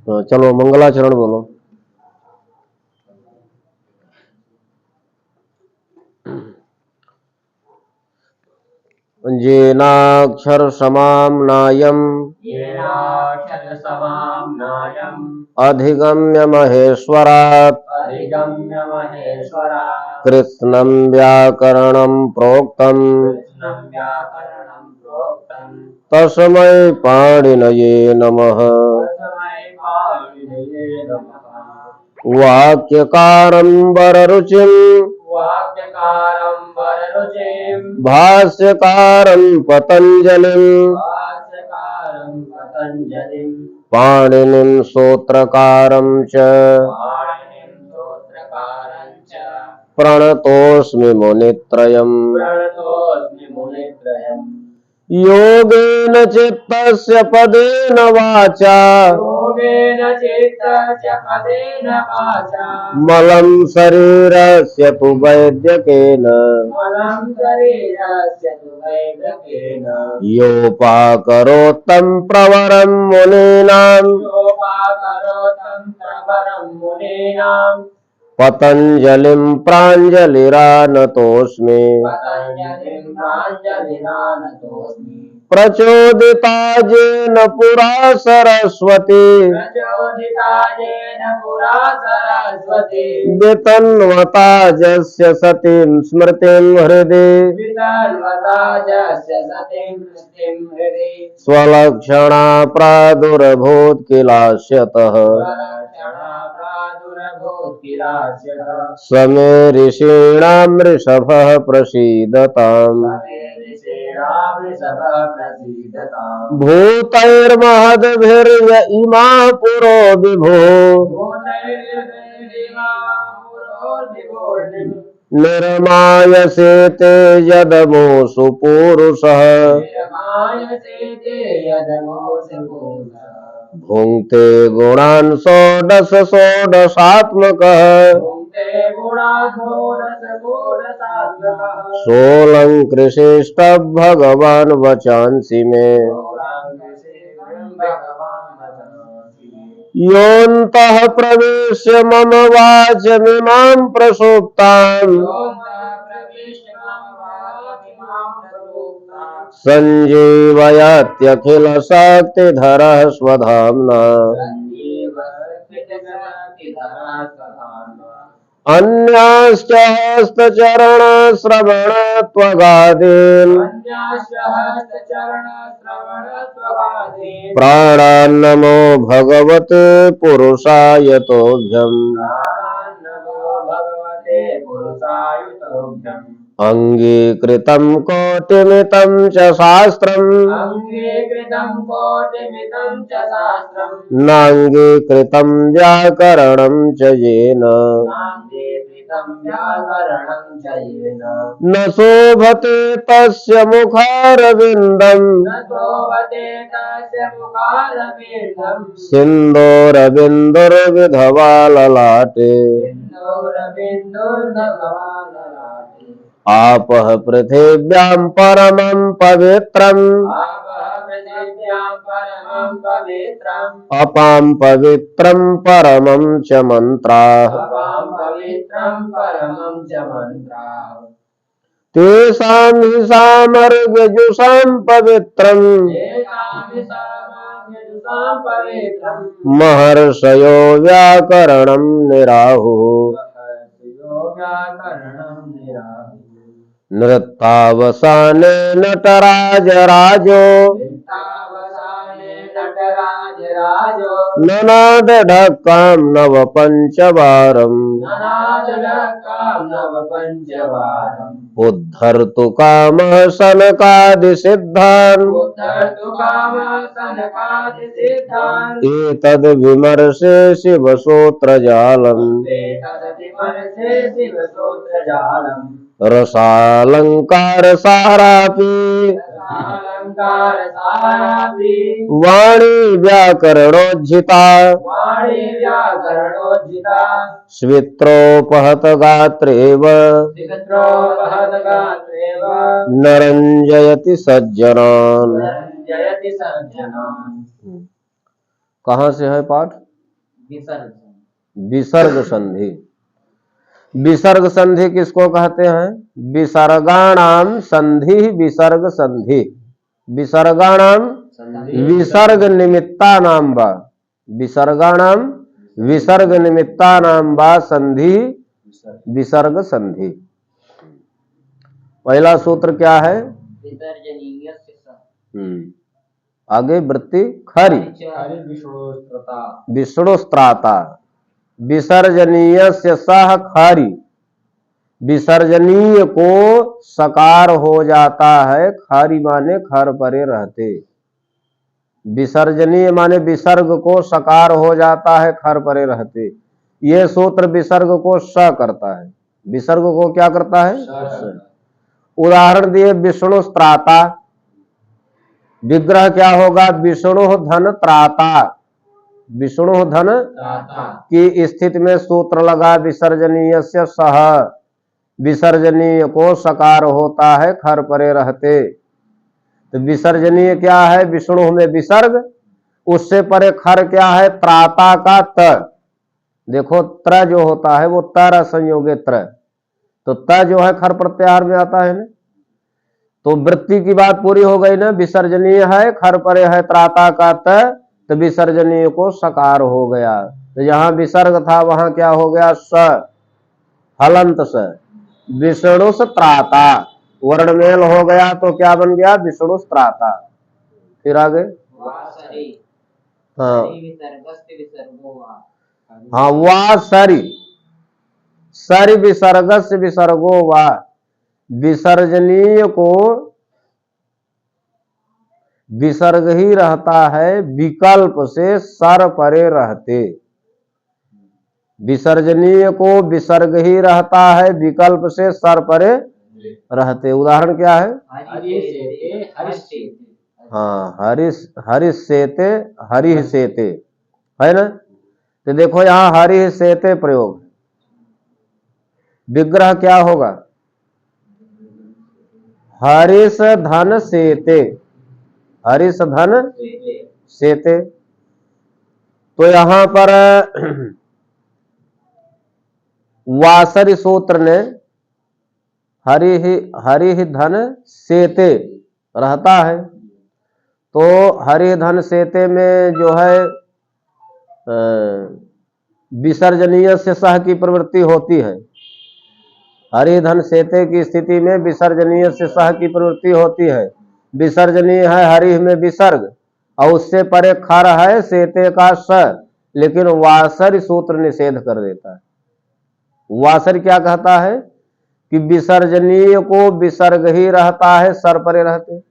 चलो मंगलाचरण बोलो। येनाक्षर समाम्नायम् अधिगम्य महेश्वरात् कृत्स्नं व्याकरणं प्रोक्तम् तस्मै पाणिनये नमः। वाक्यकारं वररुचिं भाष्यकारं पतञ्जलिं पाणिनिं सूत्रकारं च प्रणतोऽस्मि मुनित्रयम्। योगेन चित्तस्य पदेन वाचा मलं शरीरस्य तु वैद्यकेन योपाकरोत्तं प्रवरं मुनीनां पतञ्जलिं प्राञ्जलिरानतोऽस्मि। प्रचोदिता येन पुरा सरस्वती वितन्वता यस्य सतीं स्मृतिं हृदि स्वलक्षणा प्रादुरभूत किलास्यतः। समे ऋषीणां वृषभः प्रसीदताम्। भूतैर्महद्भिर्य इमाः पुरो विभो निर्मायसे ते यदमोऽसु पूरुषः। भुङ्क्ते गुणान् षोडश षोडशात्मकः सोऽलङ्कृशिष्ट भगवान् वचांसि मे। योऽन्तः प्रविश्य मम वाचमिमां प्रसुप्ताम् सञ्जीवयत्यखिल शक्तिधरः स्वधाम्ना। अन्याश्च हस्तचरण श्रवण त्वगादीन् प्राणान्नमो भगवते पुरुषाय तोभ्यम्। अङ्गीकृतं कोटिमितं च शास्त्रम् नाङ्गीकृतं व्याकरणं च येन न शोभते तस्य मुखारविन्दम् सिन्दूरबिन्दुर्विधवा ललाटे। आपः पृथिव्यां परमं पवित्रम् अपां पवित्रं परमं च मन्त्राः। तेषां हि सामर्गजुषां पवित्रम् महर्षयो व्याकरणं निराहुः। नृत्तावसाने नटराजराजो ननाद ढक्कां नवपञ्चवारम् उद्धर्तु कामः सनकादिसिद्धान् एतद् विमर्शे शिवसूत्रजालम्। रसालङ्कारसारापि वाणी व्याकरणोज्झिता स्वित्रोपहत गात्रेव नरञ्जयति सज्जनान्। कहाँ से है पाठ? विसर्ग संधि। विसर्ग संधि किसको कहते हैं? विसर्गाणाम संधि विसर्ग संधि। विसर्गाणाम विसर्ग निमित्ता नाम वा, विसर्गाणाम विसर्ग निमित्ता नाम वा संधि विसर्ग संधि। पहला सूत्र क्या है? आगे वृत्ति खरी विष्णुस्त्राता। विसर्जनीय से सह खरी, विसर्जनीय को सकार हो जाता है, खारी माने खर परे रहते। विसर्जनीय माने विसर्ग को सकार हो जाता है, खर परे रहते। ये सूत्र विसर्ग को स करता है। विसर्ग को क्या करता है? उदाहरण दिए विष्णु त्राता। विग्रह क्या होगा? विष्णु धन त्राता। विष्णु धन की स्थिति में सूत्र लगा विसर्जनीय से सह। विसर्जनीय को सकार होता है, खर परे रहते। तो विसर्जनीय क्या है? विष्णु में विसर्ग, उससे परे खर क्या है? त्राता का त। देखो त्र जो होता है वो तर संयोगे त्र, तो त जो है खर प्रत्याहार में आता है ना। तो वृत्ति की बात पूरी हो गई ना। विसर्जनीय है, खर परे है त्राता का त, तो विसर्जनीय को सकार हो गया। तो जहां विसर्ग था वहां क्या हो गया? स, हलंत स, विष्णु त्राता। वर्णमेल हो गया तो क्या बन गया? विष्णु त्राता। फिर आगे हाँ हाँ, वा सरी, सरी विसर्ग से विसर्गो वा। विसर्जनीय को विसर्ग ही रहता है, विकल्प से सर परे रहते। विसर्जनीय को विसर्ग ही रहता है, विकल्प से सर परे रहते। उदाहरण क्या है? हाँ, हरिश सेते, हरि सेते है ना। तो देखो यहां हरि सेते प्रयोग। विग्रह क्या होगा? हरिश धन सेते, हरिश धन सेते। तो यहां पर वासरी सूत्र ने हरि धन सेते रहता है, तो हरि धन सेते में जो है विसर्जनीय से सह की प्रवृत्ति होती है। हरि धन सेते की स्थिति में विसर्जनीय से सह की प्रवृत्ति होती है। विसर्जनीय है हरि में विसर्ग, और उससे परे खर है सेते का स, लेकिन वासरी सूत्र निषेध कर देता है। वासर क्या कहता है कि विसर्जनीय को विसर्ग ही रहता है, सर परे रहते।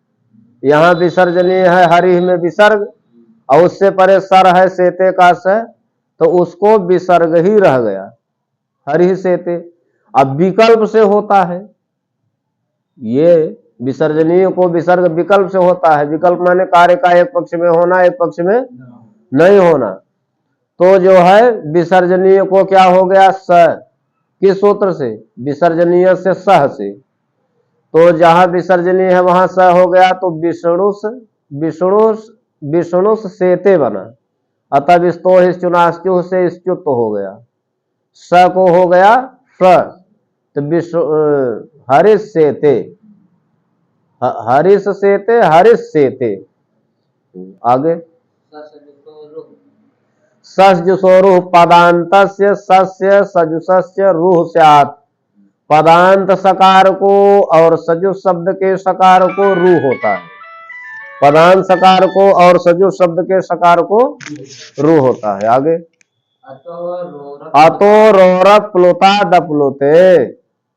यहां विसर्जनीय है हरि में विसर्ग, और उससे परे सर है सेते का स, तो उसको विसर्ग ही रह गया, हरि सेते। अब विकल्प से होता है, ये विसर्जनीय को विसर्ग विकल्प से होता है। विकल्प माने कार्य का एक पक्ष में होना, एक पक्ष में नहीं होना। तो जो है विसर्जनीय को क्या हो गया? स। किस सूत्र से? विसर्जनीय से सह से। तो जहां विसर्जनीय है वहां स हो गया, तो विष्णु सेते बना। अतः विस्तो चुनाश्चु से स्तुत हो गया, स को हो गया स। तो हरिश सेते, हरिश सेते, हरिश सेते। आगे सजुसोरुह पदांतस्य सस्य सजुसस्य रूह स्यात्। पदांत सकार को और सजुस शब्द के सकार को रूह होता है। पदांत सकार को और सजुस शब्द के सकार को रूह होता है। आगे अतो रोर प्लुता दप्लुते,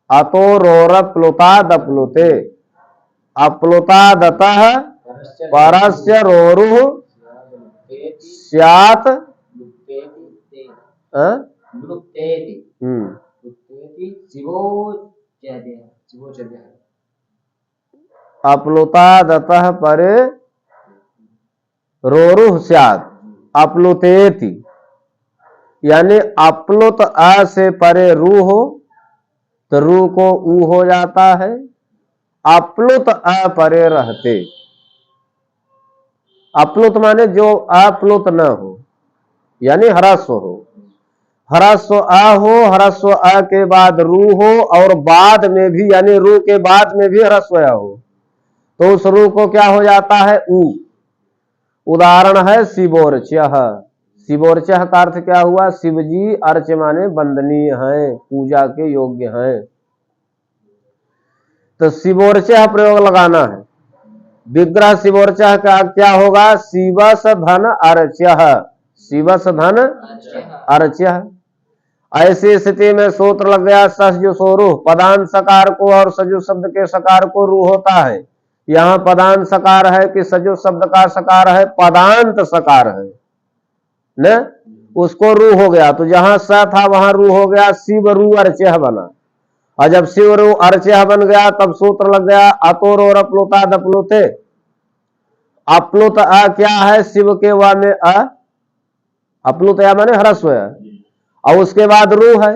अतो रोर प्लुता दप्लुते। अप्लुता दतः परस्य रोरुः स्यात् अप्लुता दतः परे रोरुः स्यात्। अप्लुतेति यानी अप्लुत अ से परे रू हो तो रू को ऊ हो जाता है। अप्लुत अ परे रहते, अप्लुत माने जो अप्लुत न हो, यानी ह्रस्व हो, ह्रस्व अ हो, ह्रस्व अ के बाद रू हो और बाद में भी यानी रू के बाद में भी ह्रस्व अ हो तो उस रू को क्या हो जाता है ऊ। उदाहरण है शिवोर्चः। शिवोर्चः का अर्थ क्या हुआ, शिवजी अर्च माने वंदनीय हैं, पूजा के योग्य हैं। तो शिवोर्चः प्रयोग लगाना है। विग्रह शिवोर्चः का क्या होगा, शिवस धन अर्चः, शिवस धन अर्चः। ऐसी स्थिति में सूत्र लग गया सजु सोरु, पदांत सकार को और सजु शब्द के सकार को रू होता है। यहाँ पदांत सकार है कि सजु शब्द का सकार है, पदांत सकार है न, उसको रू हो गया। तो जहां स था वहां रू हो गया, शिव रू अर्चः बना। और जब शिव रू अर्चः बन गया तब सूत्र लग गया अतोर और अपलुता दपलुते। अपलुत अ क्या है, शिव के वा में अ, अपलुत या माने ह्रस्व और उसके बाद रू है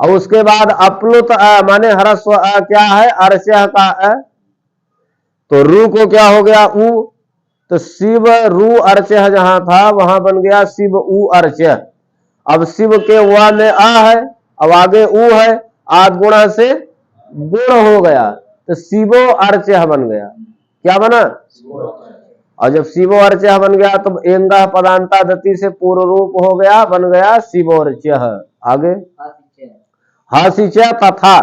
और उसके बाद अपलुत अ माने ह्रस्व अ क्या है, अर्चः का अ, तो रू को क्या हो गया ऊ। तो शिव रू अर्चः जहां था वहां बन गया शिव ऊ अर्चः। अब शिव के वा में आ है, अब आगे ऊ है, आद गुणा से गुण हो गया तो शिवो अर्चः बन गया। क्या बना, और जब शिवो अर्चः बन गया तो एंगा पदांता दति से पूर्व रूप हो गया, बन गया शिवोर्चः। आगे हासिच तथा,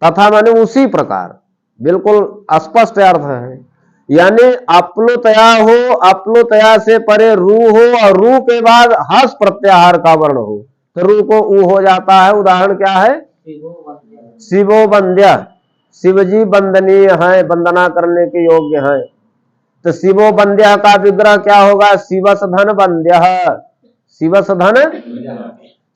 तथा माने उसी प्रकार, बिल्कुल स्पष्ट अर्थ है। यानी अपलुतया हो, अपलुतया से परे रू हो और रू के बाद हस प्रत्याहार का वर्ण हो तो रू को ऊ हो जाता है। उदाहरण क्या है, शिवो वंद्य, शिवजी वंदनीय हैं, वंदना करने के योग्य हैं। तो शिवो वंद्य का विग्रह क्या होगा, शिवस धन वंद्य, शिवस धन।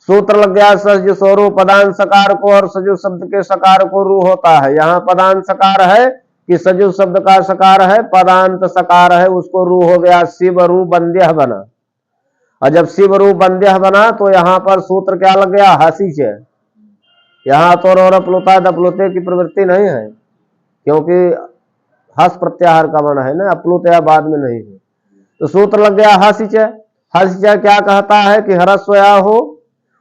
सूत्र लग गया सजु सोरु, पदांत सकार को और सजु शब्द के सकार को रू होता है। यहाँ पदांत सकार है कि सजु शब्द का सकार है, पदांत सकार है, उसको रू हो गया, शिव रू बंद्य बना। और जब शिव रू बंद्य बना तो यहाँ पर सूत्र क्या लग गया, हासिच। यहाँ तो और अपलुता दपलुते की प्रवृत्ति नहीं है क्योंकि हस प्रत्याहार का वर्ण है ना, अपलुतया बाद में नहीं है। तो सूत्र लग गया हासिच। हासिच क्या कहता है कि ह्रस्वया हो,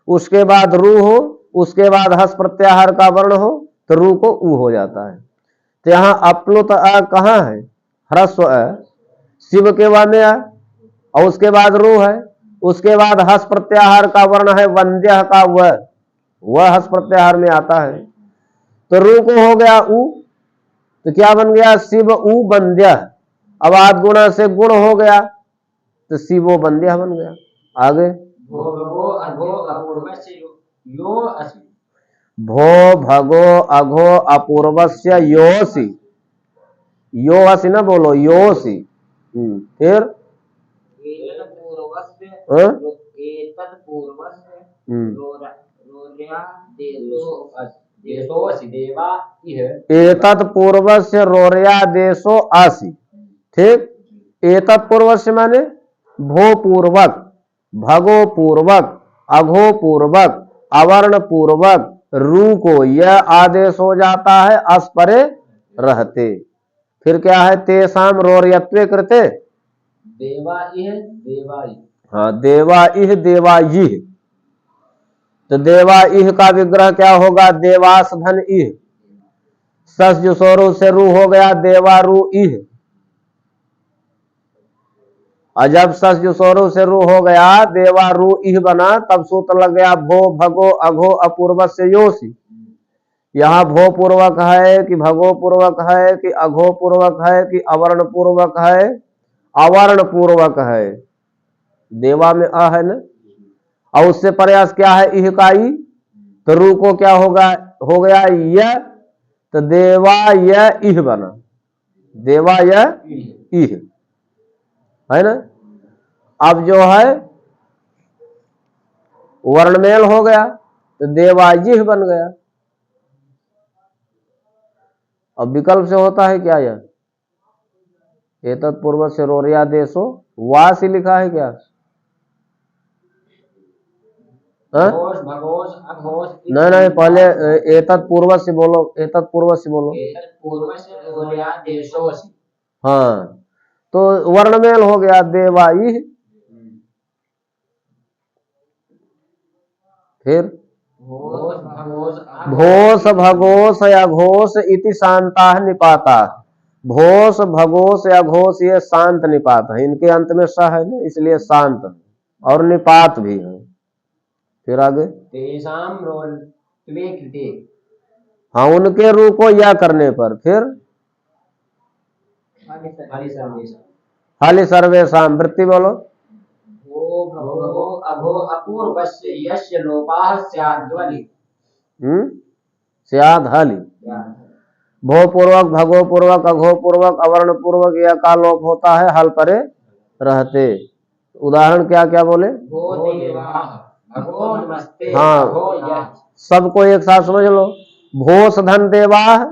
उसके बाद रू हो, उसके बाद हस प्रत्याहार का वर्ण हो तो रू को ऊ हो जाता है। तो यहाँ अपलुत अ कहाँ है, ह्रस्व अ, शिव के वा में अ और उसके बाद रू है, उसके बाद हस प्रत्याहार का वर्ण है वंद्य का वह हस प्रत्याहार में आता है तो रू को हो गया ऊ। तो क्या बन गया, शिव ऊ वंद्य। अब आद गुणा से गुण हो गया तो शिवो वंद्य बन गया। आगे भो भगो अघो अपूर्वस्य योसी, योसी ना बोलो योसी। फिर एतत् पूर्वस्य रोरया देशो आसी। ठीक, एतत् पूर्वस्य माने भो पूर्वक, भगो पूर्वक, अघो पूर्वक, अवर्ण पूर्वक रू को यह आदेश हो जाता है अस्परे रहते। फिर क्या है, तेसाम रोर्यत्वे कृते देवा इह देवाई, हाँ देवा इह देवायिह। तो देवा इह का विग्रह क्या होगा, देवास धन इह, सस जो सोरू से रू हो गया देवारू इह। और जब सस जो सोरू से रू हो गया देवारू इह बना तब सूत्र लग गया भो भगो अघो अपूर्व से योसी। यहाँ भो पूर्वक है कि भगो पूर्वक है कि अघो पूर्वक है कि अवर्ण पूर्वक है, अवर्ण पूर्वक है, देवा में अ है ना, और उससे प्रयास क्या है इह का ई, तो रू को क्या होगा, हो गया यह, तो देवा यह इह बना, देवा यह इह है ना। अब जो है वर्णमेल हो गया तो देवाजिह बन गया। अब विकल्प से होता है क्या, यह एतत् पूर्व से रोरिया देशो वास ही लिखा है क्या, नहीं नहीं पहले एतत् पूर्व से बोलो, एतत् पूर्व से बोलो, हाँ तो वर्णमेल हो गया देवाई। फिर घोष भगोष भोस भगोस या घोष इति शांता निपाता। भोस भगोस या घोष ये शांत निपात है, इनके अंत में स है ना, इसलिए शांत है, और निपात भी है। फिर आगे तेषाम रोल त्वे कृते हाँ, उनके रू को या करने पर। फिर हरि सर्वेशा हाली सर्वेशाम वृत्ति बोलो। वो भगो अभो अपूर्वस्य यस्य लोपाः स्याद्वलि स्याद हाली भो पूर्वक भगो पूर्वक अघो पूर्वक अवर्ण पूर्वक यह का लोप होता है हल परे रहते। उदाहरण क्या क्या बोले? भो देवाः भगो नमस्ते हाँ। भगो यः सबको एक साथ समझ लो। भोस धन देवाह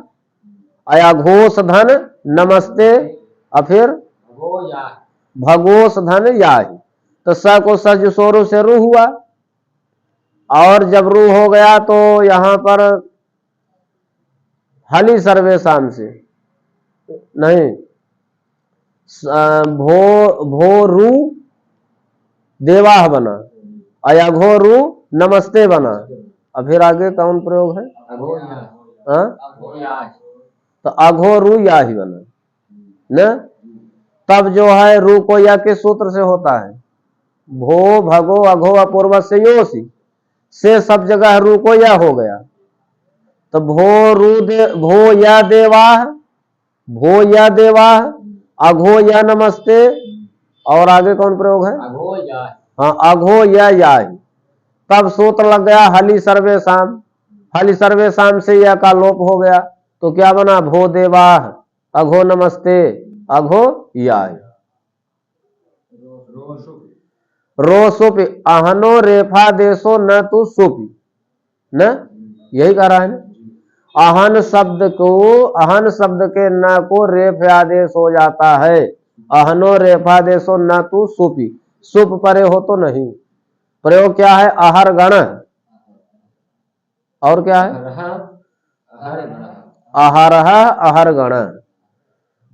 अया घोष धन नमस्ते और फिर भगो यः भगोस धन याही। तो स को सज सोरू से रू हुआ, और जब रू हो गया तो यहां पर हली सर्वेशाम से नहीं, भो रू देवाह बना, अया घो रू नमस्ते बना। अब फिर आगे कौन प्रयोग है? भगो यः हाँ? भगो यः तो अघो रू या ही बना न। तब जो है रू को या के सूत्र से होता है। भो भगो अघो अपूर्व से योसी से सब जगह रू को या हो गया। तो भो रू दे भो या देवाह, भो या देवाह, अघो या नमस्ते, और आगे कौन प्रयोग है? भगो यः हाँ, अघो या ही। तब सूत्र लग गया हली सर्वेशाम। हली सर्वेशाम से या का लोप हो गया तो क्या बना? भो देवाह अघो नमस्ते अघो या। रो सुपि अहनो रेफा देशो न तू सुपि न, यही कह रहा है ना। अहन शब्द को, अहन शब्द के न को रेफ आदेश हो जाता है। अहनो रेफादेशो न तू सुपि, सुप परे हो तो नहीं। प्रयोग क्या है? आहर गण, और क्या है? आहरह अहर गण,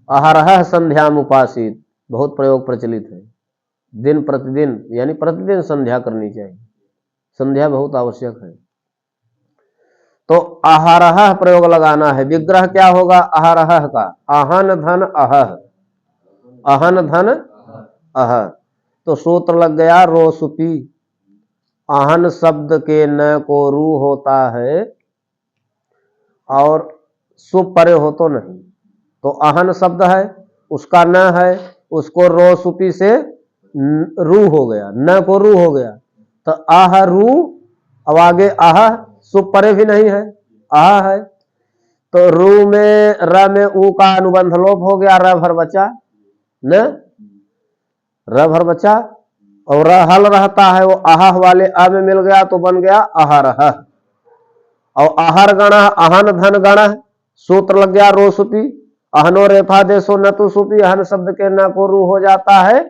आहरह संध्याम उपासित, बहुत प्रयोग प्रचलित है। दिन प्रतिदिन यानी प्रतिदिन संध्या करनी चाहिए, संध्या बहुत आवश्यक है। तो आहरह प्रयोग लगाना है। विग्रह क्या होगा आहरह का? आहन धन अह, आहन धन अह। तो सूत्र लग गया रोसुपी। आहन शब्द के न को रू होता है और सुप परे हो तो नहीं। तो आहन शब्द है, उसका न है, उसको रोसुपी से रू हो गया, न को रू हो गया। तो आह रू, अब आगे आह सुप परे भी नहीं है, आह है। तो रू में र में ऊ का अनुबंध लोप हो गया, र भर बचा न, र भर बचा, और र हल रहता है, वो आह वाले आ में मिल गया तो बन गया आहरह। और आहर गण आहन धन गण, सूत्र लग गया रोसुपी। अहनो रेफा देशो न तू सुपी, अहन शब्द के न को रू हो जाता है,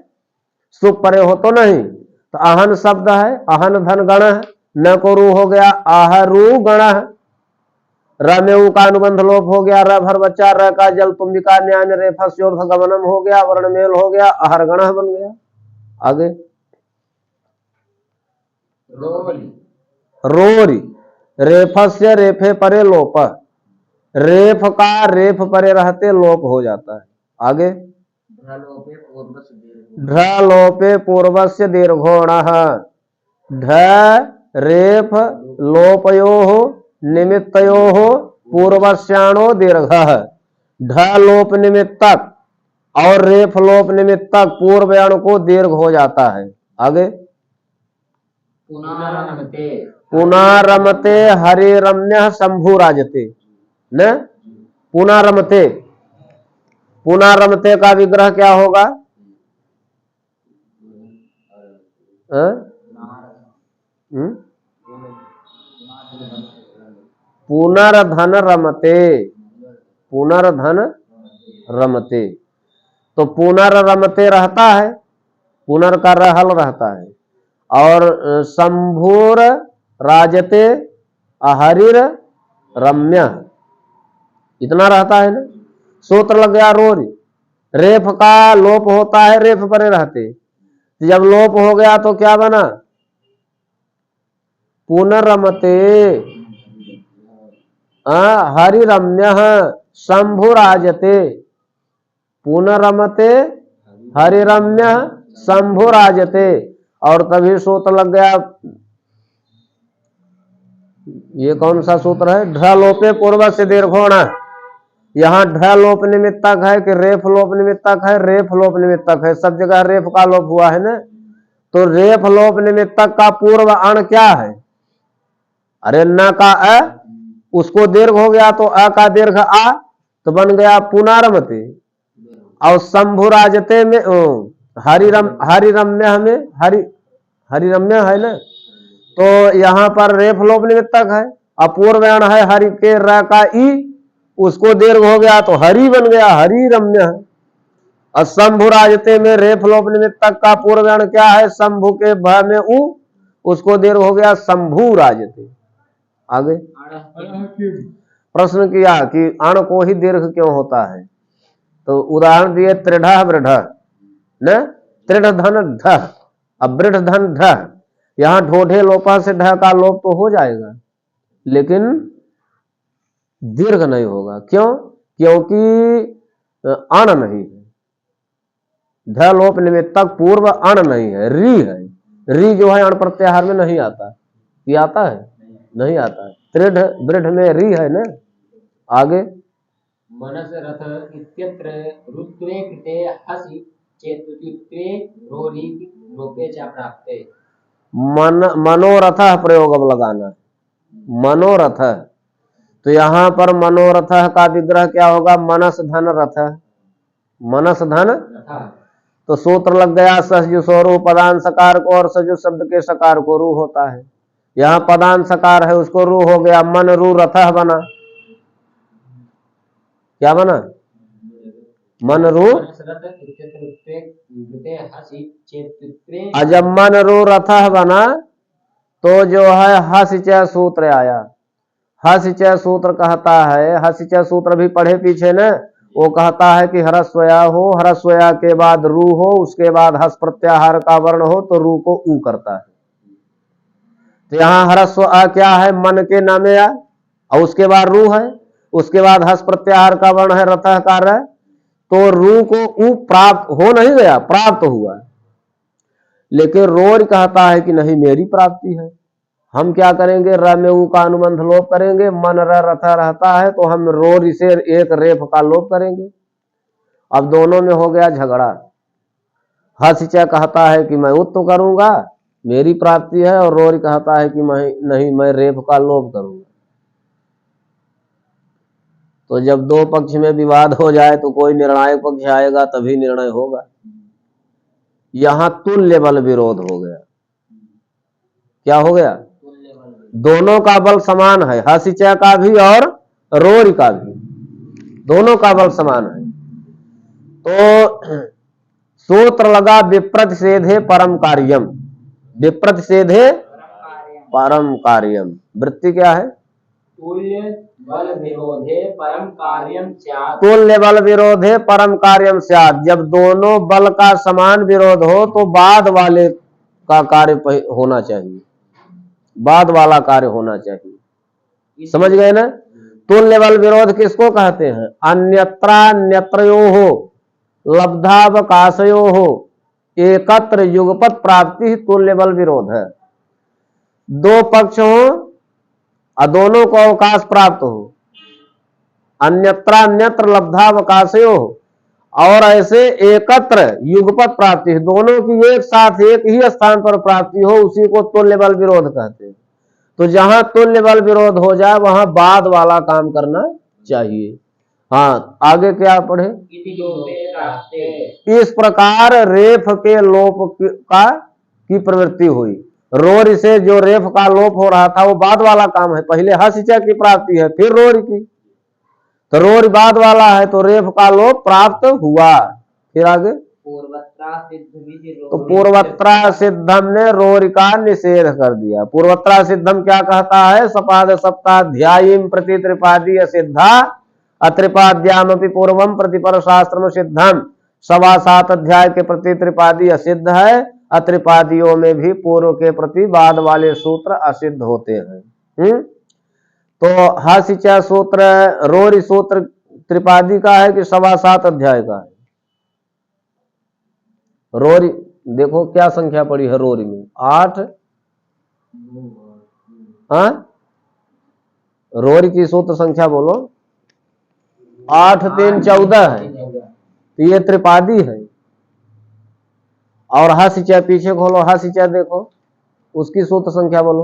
सुप परे हो तो नहीं। तो आहन शब्द है, आहन धन गण है, न को रू हो गया आहरू गण है। र में ऊ का अनुबंध लोप हो गया, र भर बच्चा, र का जल तुम्बिका न्याय रेफस्योर्थ गमनम हो गया, वर्ण मेल हो गया, आहर गण बन गया। आगे रोरी, रेफस्य रेफे परे लोप, रेफ का रेफ परे रहते लोप हो जाता है। आगे ढ लोपे पूर्वस्य दीर्घोण, ढ रेफ लोपयो निमित्तयो पूर्वस्याणो दीर्घ। ढ लोप निमित्तक और रेफ लोप निमित्तक पूर्वयाण को दीर्घ हो जाता है। आगे पुनारमते हरे रम्य शंभु राजते न, पुनारमते, पुनारमते का विग्रह क्या होगा? पुनर्धन रमते, पुनर्धन रमते। तो पुनर्रमते रहता है, पुनर का रहल रहता है, और शंभुर राजते हरिर रम्य, इतना रहता है ना। सूत्र लग गया रोरी। रेफ का लोप होता है, रेफ परे रहते, जब लोप हो गया तो क्या बना? पुनरमते हरिरम्य शंभुराजते, पुनरमते हरिरम्य शंभुराजते। और तभी सूत्र लग गया, ये कौन सा सूत्र है? ढ लोपे पूर्व से दीर्घोण। यहाँ ढ लोप निमित्तक है कि रेफ लोप निमित्तक है? रेफ लोप निमित्तक है, सब जगह रेफ का लोप हुआ है ना। तो रेफ लोप निमित्तक का पूर्व अण क्या है? अरे न का अ, उसको दीर्घ हो गया तो अ का दीर्घ आ, तो बन गया पुनरमते। और शंभुराजते में हरिरम्य में हरिरम्य है ना, तो यहाँ पर रेफ लोप निमित्तक है। अपूर्व अण है हरि के र का ई, उसको दीर्घ हो गया तो हरि बन गया, हरि रम्य है। और शंभुराजते में रेफ लोप निमित्तक का पूर्व अण क्या है? शंभु के भ में उ, उसको दीर्घ हो गया शंभु राजते। आगे प्रश्न किया कि अण को ही दीर्घ क्यों होता है? तो उदाहरण दिए त्रिढ़ वृढ़ न, त्रिढ़ धन ढ, अब वृढ़ धन ढ, यहां ढोढे लोपा से ढ का लोप तो हो जाएगा, लेकिन दीर्घ नहीं होगा। क्यों? क्योंकि अण नहीं है, ढ लोप निमित्तक पूर्व अण नहीं है, री है। री जो है अण प्रत्याहार में नहीं आता, ये आता है? नहीं आता है। त्रिढ़ वृढ़ में री है ना। आगे मनस रथ इत्यत्र रुत्वे कृते हसि चेतुत्वे रोरीति लोपे च प्राप्ते। मनोरथ प्रयोग अब लगाना, मनोरथ। तो यहाँ पर मनोरथ का विग्रह क्या होगा? मनस धन रथ, मनस धन। तो सूत्र लग गया सजु सोरू पदान सकार को, और सजु शब्द के सकार को रू होता है। यहाँ पदान सकार है, उसको रू हो गया, मन रू रथ बना। क्या बना? मन रू। जब मन रू रथ बना तो जो है हसिचय सूत्र आया। हसिचय सूत्र कहता है, हसिचय सूत्र भी पढ़े पीछे न, वो कहता है कि हरस्वया हो, हरस्वया के बाद रू हो, उसके बाद हस प्रत्याहार का वर्ण हो तो रू को ऊ करता है। तो यहाँ हरस्व आ क्या है? मन के नामे आ, और उसके बाद रू है, उसके बाद हस प्रत्याहार का वर्ण है रतः कार्य, तो रू को ऊ प्राप्त हो नहीं गया, प्राप्त हुआ। लेकिन रोर कहता है कि नहीं, मेरी प्राप्ति है। हम क्या करेंगे? र में ऊ का अनुबंध लोप करेंगे, मन र रथा रहता है तो हम रोर से एक रेफ का लोप करेंगे। अब दोनों में हो गया झगड़ा। हसिचा कहता है कि मैं उत्त करूंगा, मेरी प्राप्ति है, और रोर कहता है कि मैं नहीं, मैं रेफ का लोप करूंगा। तो जब दो पक्ष में विवाद हो जाए तो कोई निर्णायक पक्ष आएगा तभी निर्णय होगा। यहां तुल्य बल विरोध हो गया। क्या हो गया? दोनों का बल समान है, हसिचा का भी और रोर का भी, दोनों का बल समान है। तो सूत्र लगा विप्रतिषेधे परम कार्यम, विप्रतिषेधे परम कार्यम। वृत्ति क्या है? तुल्य बल विरोधे परम कार्यम स्यात्। तुल्य बल विरोधे परम कार्यम स्यात्। जब दोनों बल का समान विरोध हो तो बाद वाले का कार्य होना चाहिए, बाद वाला कार्य होना चाहिए। समझ गए ना? तुल्य बल विरोध किसको कहते हैं? अन्यत्रान्यत्रयोः लब्धावकाशयोः एकत्र युगपत प्राप्ति तुल्य बल विरोध है। दो पक्ष हो और दोनों को अवकाश प्राप्त हो, अन्यत्रान्यत्र लब्धावकाशयो, और ऐसे एकत्र युगपत प्राप्ति, दोनों की एक साथ एक ही स्थान पर प्राप्ति हो, उसी को तुल्य बल विरोध कहते हैं। तो जहां तुल्य बल विरोध हो जाए वहां बाद वाला काम करना चाहिए। हाँ, आगे क्या पढ़े? इस प्रकार रेफ के लोप की प्रवृत्ति हुई। रोर से जो रेफ का लोप हो रहा था वो बाद वाला काम है, पहले हसिचा की प्राप्ति है फिर रोर की, तो रोर बाद वाला है तो रेफ का लोप प्राप्त हुआ। फिर आगे तो पूर्वत्रा सिद्धम ने रोर का निषेध कर दिया। पूर्वत्रा सिद्धम क्या कहता है? सपाद सप्ताध्यायीम प्रति त्रिपादी सिद्धा अत्रिपाद्यामपि पूर्वम प्रतिपर शास्त्रम सिद्धम। 7.25 अध्याय के प्रति त्रिपादी असिद्ध है अत्रिपादियों में भी पूर्व के प्रति बाद वाले सूत्र असिद्ध होते हैं। तो हासिचा सूत्र रोरी सूत्र त्रिपादी का है कि 7.25 अध्याय का है? रोरी देखो क्या संख्या पड़ी है रोरी में, 8। हाँ, रोरी की सूत्र संख्या बोलो। 8 3 14 है, तो ये त्रिपादी है। और हासिचा पीछे खोलो, हासिचा देखो उसकी सूत्र संख्या बोलो।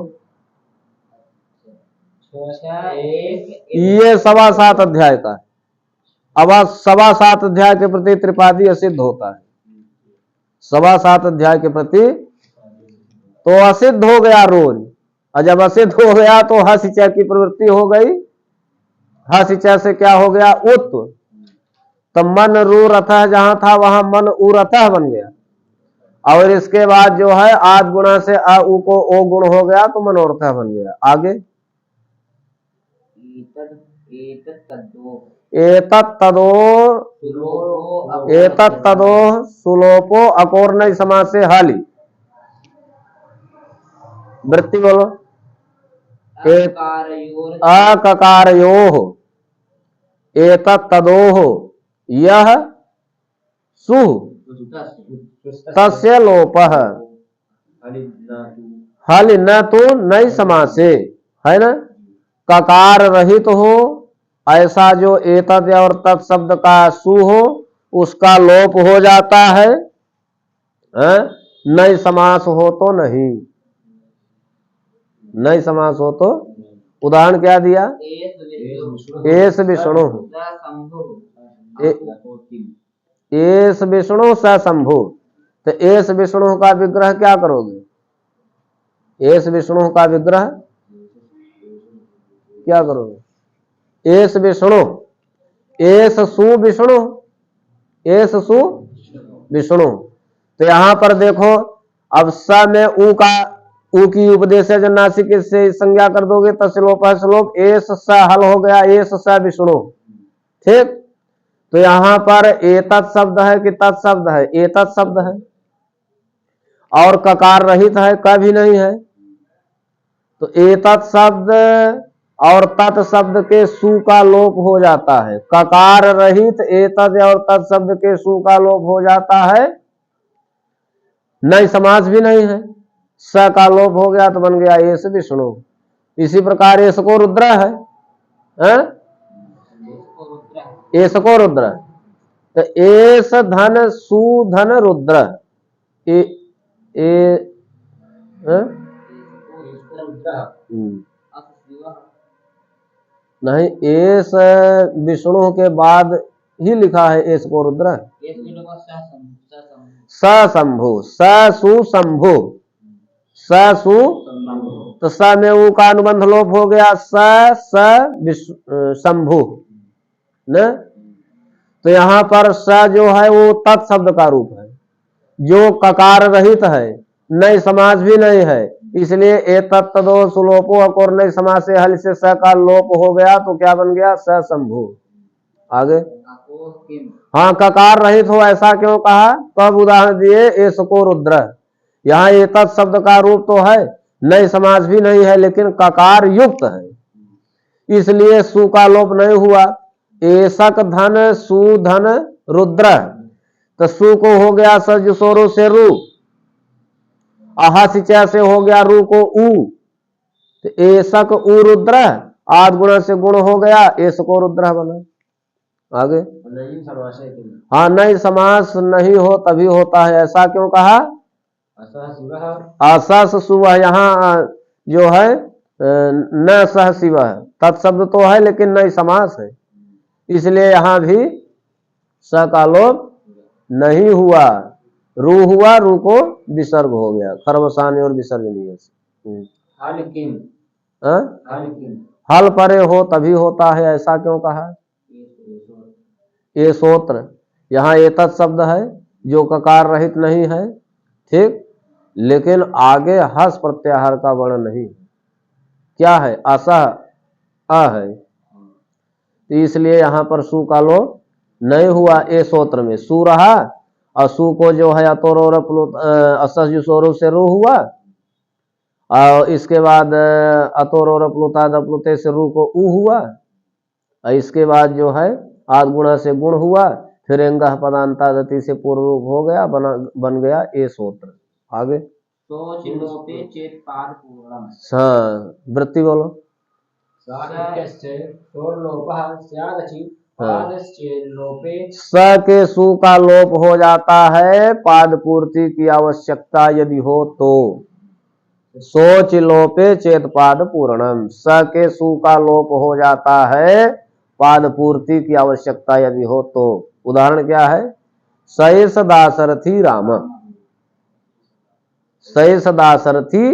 ये 7.25 अध्याय का है। अब 7.25 अध्याय के प्रति त्रिपादी असिद्ध होता है। 7.25 अध्याय के प्रति तो असिद्ध हो गया रोज, और जब असिद्ध हो गया तो हासिचा की प्रवृत्ति हो गई। हासिचा से क्या हो गया? उत। तो मन रू रथः जहां था वहां मन उ रथः बन गया। और इसके बाद जो है आद गुणा से अ उ को ओ गुण हो गया तो मनोरथ बन गया। आगे एतत् तदो सुलोपो अकोर नई समास से हाली। वृत्ति बोलो। अककारयोः एतत् तदोः यह सु तस्य लोपः हल न तो नई समासे है ना। ककार रहित हो ऐसा जो एतद और तत् शब्द का सु हो उसका लोप हो जाता है। नई समास हो तो नहीं, नई समास हो तो। उदाहरण क्या दिया? एस विष्णु, एस विष्णु स शंभु। तो एस विष्णु का विग्रह क्या करोगे? एस विष्णु का विग्रह क्या करोगे? एस विष्णु, एस सु विष्णु, एस सु विष्णु। तो यहां पर देखो, अब स में उ का उ की उपदेश जो नासिक से संज्ञा कर दोगे तो श्लोप है श्लोप। एस स हल हो गया, एस स विष्णु। ठीक। तो यहां पर एतत् शब्द है कि तत् शब्द है? एतत् शब्द है। और ककार रहित है, क भी नहीं है। तो एतत् शब्द और तत् शब्द के सु का लोप हो जाता है। ककार रहित एतत् और तत् शब्द के सु का लोप हो जाता है। नई समास भी नहीं है। स का लोप हो गया तो बन गया एस विष्णु। इसी प्रकार एस को रुद्र है, एस को रुद्र। तो एस धन सु धन रुद्र। नहीं, एस विष्णु के बाद ही लिखा है एस को रुद्र। स शंभु, स सु शंभु, स सु। तो स में उ का अनुबंध लोप हो गया, स शंभु न। तो यहां पर स जो है वो तत् शब्द का रूप है जो ककार रहित है, नई समास भी नहीं है। इसलिए एतत् तदो सुलोपो अकोर नई समास से हल से स का लोप हो गया तो क्या बन गया? स शंभु। आगे हाँ, ककार रहित हो ऐसा क्यों कहा? कब उदाहरण दिए? एस को रुद्र। यहाँ एतत् शब्द का रूप तो है, नई समास भी नहीं है, लेकिन ककार युक्त है, इसलिए सु का लोप नहीं हुआ। एसक धन सु धन रुद्र। तो सु को हो गया सजुसोरो से रू, अहासिचा से हो गया रू को उ। तो एसक उ रुद्र, आद गुण से गुण हो गया, एस को रुद्र बना। आगे हाँ, नई समास नहीं हो तभी होता है, ऐसा क्यों कहा? असस सुबह। यहाँ जो है न सह शिव तत्शब्द तो है लेकिन नई समास है, इसलिए यहां भी स का लोप नहीं हुआ। रू हुआ, रू को विसर्ग हो गया, खरवसानी और विसर्जनीय से। हल परे हो तभी होता है, ऐसा क्यों कहा? ये सूत्र यहाँ एतत् शब्द है जो ककार रहित नहीं है, ठीक, लेकिन आगे हस प्रत्याहार का वर्ण नहीं। क्या है? असह अ है, तो इसलिए यहां पर सु का लोप नहीं हुआ। ए सूत्र में सु रहा असु को जो है अतोर असु से रू हुआ, और इसके बाद अतोर प्लुताद प्लुते से रू को ऊ हुआ, और इसके बाद जो है आद गुणा से गुण हुआ, फिर एंगह पदांतादति से पूर्व रूप हो गया, बन गया ए सूत्र। आगे सोच लोपे चेत पाद पूर्णम। हाँ वृत्ति बोलो। स के सु का लोप हो जाता है पाद पूर्ति की आवश्यकता यदि हो तो। सोच लोपे चेत पाद पूर्णम। स के सु का लोप हो जाता है पाद पूर्ति की आवश्यकता यदि हो तो। उदाहरण क्या है? सयस दासरथी राम। सयस दासरथी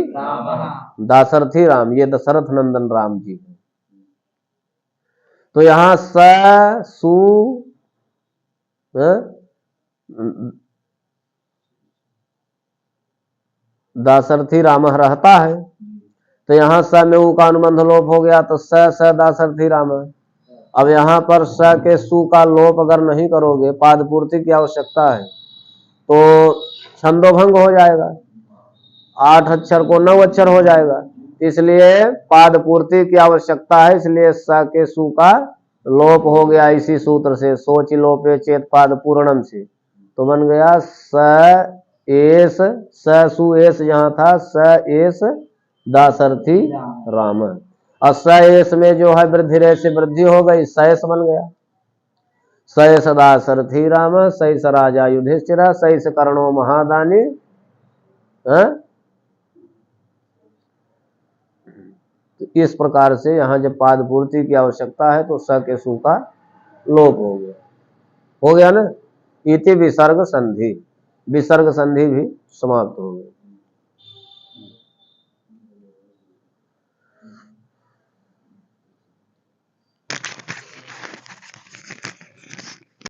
दासरथी राम, ये दशरथ नंदन राम जी हैं। तो यहां स सु दासरथी राम रहता है, तो यहां स में ऊ का अनुबंध लोप हो गया, तो स दासरथी राम। अब यहां पर स के सु का लोप अगर नहीं करोगे, पाद पूर्ति की आवश्यकता है, तो छंदोभंग हो जाएगा, 8 अक्षर को 9 अक्षर हो जाएगा। इसलिए पाद पूर्ति की आवश्यकता है, इसलिए स के सु का लोप हो गया इसी सूत्र से, सोच लोपे चेत पाद पूर्णम से। तो बन गया स एस, स सु एस जहां था, स एस दासरथी राम। और स एस में जो है वृद्धि रे से वृद्धि हो गई, सयस बन गया। सयस दासरथी राम, सयस राजा युधिष्ठिर, सयस कर्णो महादानी। इस प्रकार से यहाँ जब पाद पूर्ति की आवश्यकता है तो स के सु का लोप हो गया ना। इति विसर्ग संधि, विसर्ग संधि भी समाप्त हो गई।